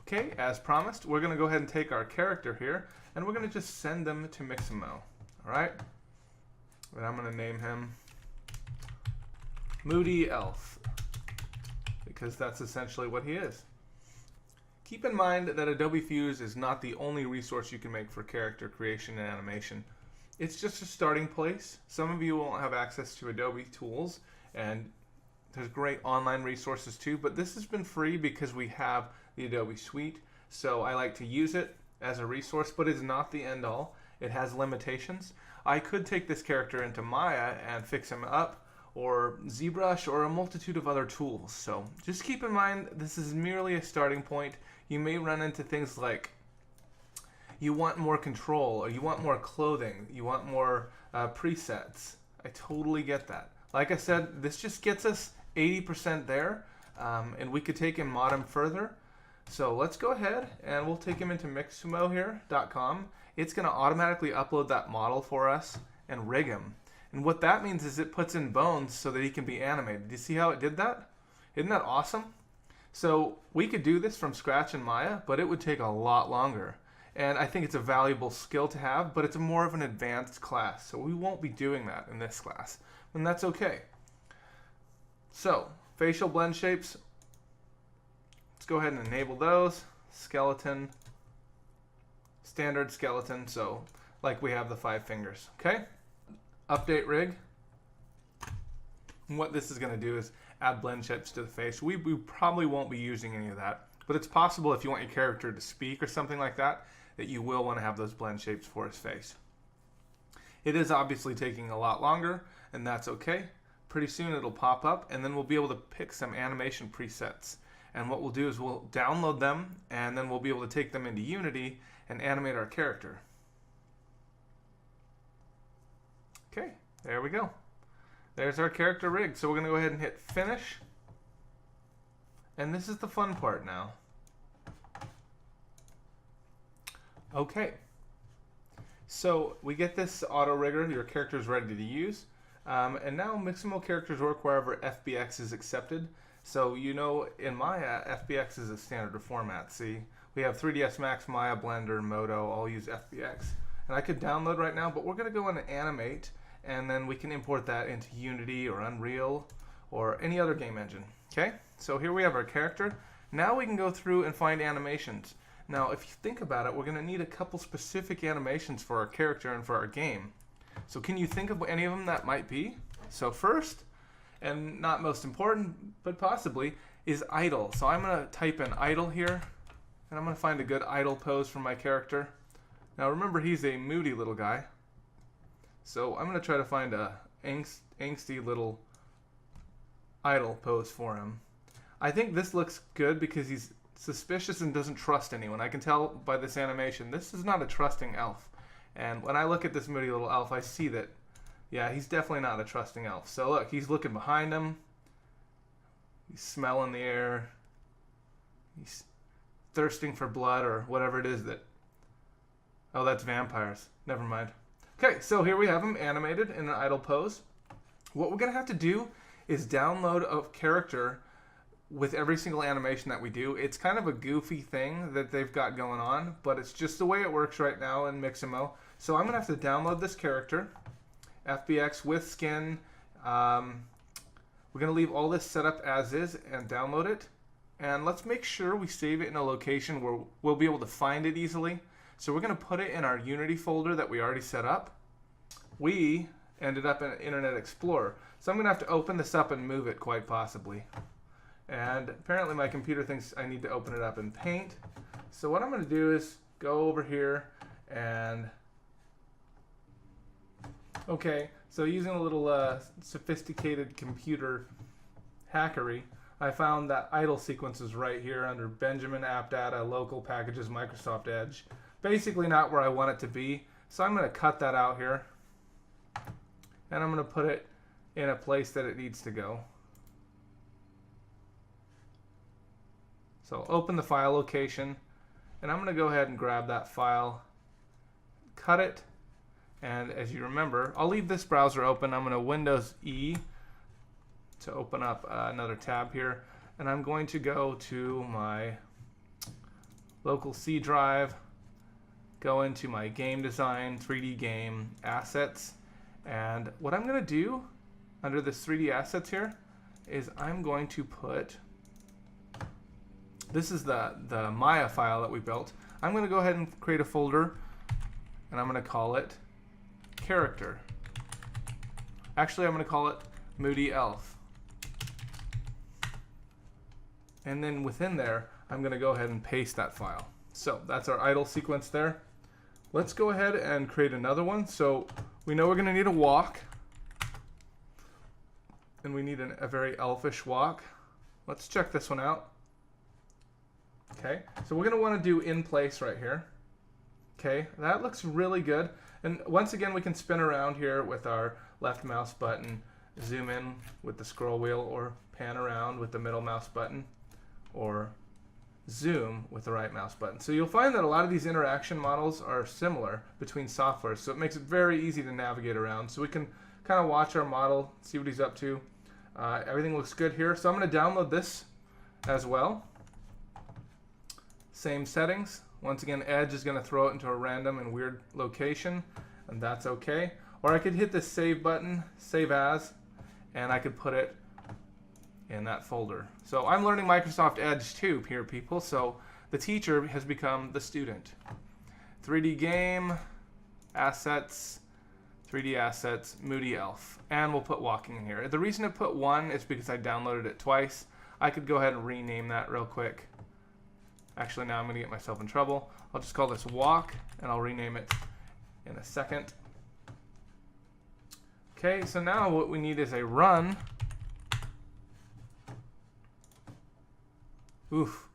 Okay, as promised, we're going to go ahead and take our character here, and we're going to just send them to Mixamo. All right? And I'm going to name him Moody Elf, because that's essentially what he is. Keep in mind that Adobe Fuse is not the only resource you can make for character creation and animation. It's just a starting place. Some of you won't have access to Adobe tools, and there's great online resources too, but this has been free because we have the Adobe Suite, so I like to use it as a resource, but it's not the end all. It has limitations. I could take this character into Maya and fix him up, or ZBrush, or a multitude of other tools. So just keep in mind, this is merely a starting point. You may run into things like you want more control, or you want more clothing, you want more presets. I totally get that. Like I said, this just gets us 80% there, and we could take and mod him further. So let's go ahead and we'll take him into mixamo.com. It's going to automatically upload that model for us and rig him. And what that means is it puts in bones so that he can be animated. Do you see how it did that? Isn't that awesome? So we could do this from scratch in Maya, but it would take a lot longer. And I think it's a valuable skill to have, but it's more of an advanced class. So we won't be doing that in this class, and that's okay. So facial blend shapes, let's go ahead and enable those. Skeleton, standard skeleton, so like we have the 5 fingers, okay? Update rig. And what this is going to do is add blend shapes to the face. We probably won't be using any of that, but it's possible if you want your character to speak or something like that, that you will want to have those blend shapes for his face. It is obviously taking a lot longer, and that's okay. Pretty soon it'll pop up, and then we'll be able to pick some animation presets. And what we'll do is we'll download them, and then we'll be able to take them into Unity and animate our character. Okay, there we go. There's our character rig. So we're going to go ahead and hit finish. And this is the fun part now. Okay. So we get this auto rigger, your character is ready to use. And now Mixamo characters work wherever FBX is accepted. So you know in Maya, FBX is a standard format. See, we have 3ds Max, Maya, Blender, Modo, all use FBX. And I could download right now, but we're going to go in and animate, and then we can import that into Unity or Unreal or any other game engine. Okay, so here we have our character. Now we can go through and find animations. Now if you think about it, we're going to need a couple specific animations for our character and for our game. So can you think of any of them that might be? So first, and not most important, but possibly, is idle. So I'm going to type in idle here, and I'm going to find a good idle pose for my character. Now remember, he's a moody little guy. So I'm going to try to find a angsty little idle pose for him. I think this looks good because he's suspicious and doesn't trust anyone. I can tell by this animation, this is not a trusting elf. And when I look at this moody little elf, I see that, yeah, he's definitely not a trusting elf. So look, he's looking behind him. He's smelling the air. He's thirsting for blood or whatever it is that... Oh, that's vampires. Never mind. Okay, so here we have him animated in an idle pose. What we're going to have to do is download a character with every single animation that we do. It's kind of a goofy thing that they've got going on, but it's just the way it works right now in Mixamo. So I'm going to have to download this character, FBX with skin. We're going to leave all this set up as is and download it. And let's make sure we save it in a location where we'll be able to find it easily. So we're going to put it in our Unity folder that we already set up. We ended up in Internet Explorer. So I'm going to have to open this up and move it quite possibly. And apparently my computer thinks I need to open it up in Paint. So what I'm going to do is go over here and... Okay, so using a little sophisticated computer hackery, I found that idle sequence is right here under Benjamin App Data, Local Packages, Microsoft Edge. Basically not where I want it to be. So I'm going to cut that out here. And I'm going to put it in a place that it needs to go. So open the file location, and I'm going to go ahead and grab that file, cut it, and as you remember, I'll leave this browser open. I'm going to Windows E to open up another tab here, and I'm going to go to my local C drive, go into my game design, 3D game, assets, and what I'm going to do under this 3D assets here is I'm going to put, this is the Maya file that we built. I'm going to go ahead and create a folder, and I'm going to call it character. Actually, I'm going to call it Moody Elf. And then within there, I'm going to go ahead and paste that file. So that's our idle sequence there. Let's go ahead and create another one. So we know we're going to need a walk. And we need a very elfish walk. Let's check this one out. Okay, so we're going to want to do in place right here. Okay, that looks really good. And once again, we can spin around here with our left mouse button, zoom in with the scroll wheel, or pan around with the middle mouse button, or zoom with the right mouse button. So you'll find that a lot of these interaction models are similar between software, so it makes it very easy to navigate around. So we can kind of watch our model, see what he's up to. Everything looks good here. So I'm going to download this as well. Same settings. Once again, Edge is going to throw it into a random and weird location, and that's okay. Or I could hit the save button, save as, and I could put it in that folder. So I'm learning Microsoft Edge too here, people. So the teacher has become the student. 3D game, assets, 3D assets, Moody Elf. And we'll put walking in here. The reason I put 1 is because I downloaded it twice. I could go ahead and rename that real quick. Actually, now I'm going to get myself in trouble. I'll just call this walk, and I'll rename it in a second. Okay, so now what we need is a run. Oof.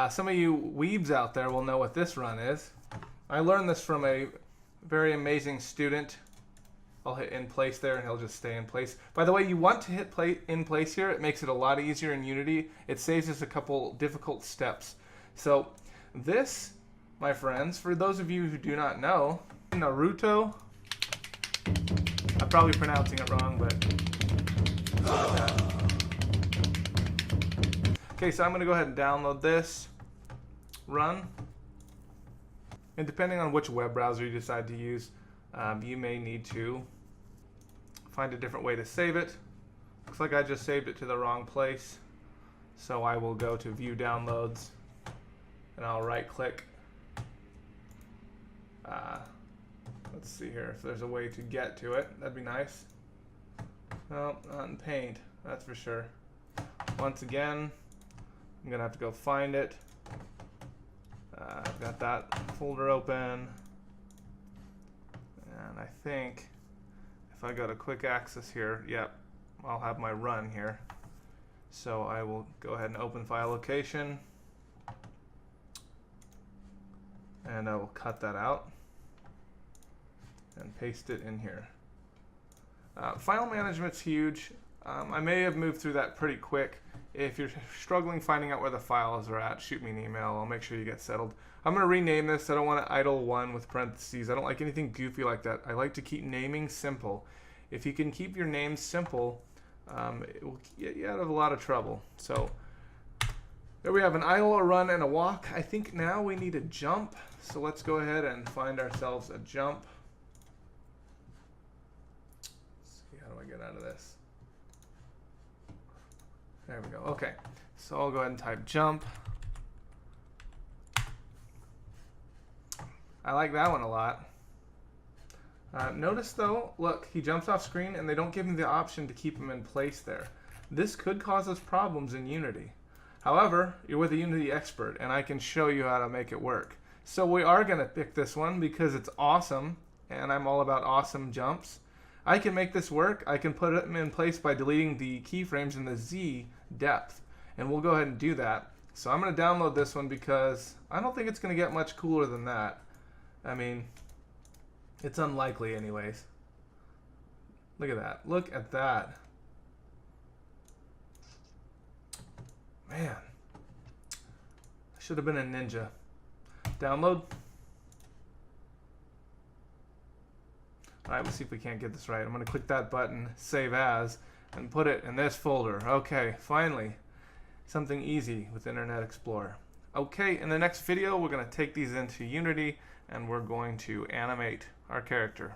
Some of you weebs out there will know what this run is. I learned this from a very amazing student. I'll hit in place there, and he'll just stay in place. By the way, you want to hit in place here. It makes it a lot easier in Unity. It saves us a couple difficult steps. So this, my friends, for those of you who do not know, Naruto, I'm probably pronouncing it wrong, but okay, so I'm going to go ahead and download this, run, and depending on which web browser you decide to use, you may need to find a different way to save it. Looks like I just saved it to the wrong place, so I will go to View Downloads, and I'll right click. Let's see here if there's a way to get to it. That'd be nice. No, not in Paint, that's for sure. Once again, I'm gonna have to go find it. I've got that folder open, and I think if I go to quick access here, yep, I'll have my run here. So I will go ahead and open file location, and I will cut that out and paste it in here. File management's huge. I may have moved through that pretty quick. If you're struggling finding out where the files are at, shoot me an email. I'll make sure you get settled. I'm going to rename this. I don't want to idle 1 with parentheses. I don't like anything goofy like that. I like to keep naming simple. If you can keep your names simple, it will get you out of a lot of trouble. So there we have an idle, a run, and a walk. I think now we need a jump. So let's go ahead and find ourselves a jump. Let's see, how do I get out of this? There we go. Okay, so I'll go ahead and type jump. I like that one a lot. Notice though, look, he jumps off screen and they don't give him the option to keep him in place there. This could cause us problems in Unity. However, you're with a Unity expert and I can show you how to make it work. So we are going to pick this one because it's awesome, and I'm all about awesome jumps. I can make this work. I can put it in place by deleting the keyframes in the Z depth, and we'll go ahead and do that. So I'm going to download this one because I don't think it's going to get much cooler than that. I mean, it's unlikely anyways. Look at that. Look at that. Man, I should have been a ninja. Download. Alright, we'll see if we can't get this right. I'm going to click that button, save as, and put it in this folder. Okay, finally, something easy with Internet Explorer. Okay, in the next video, we're going to take these into Unity and we're going to animate our character.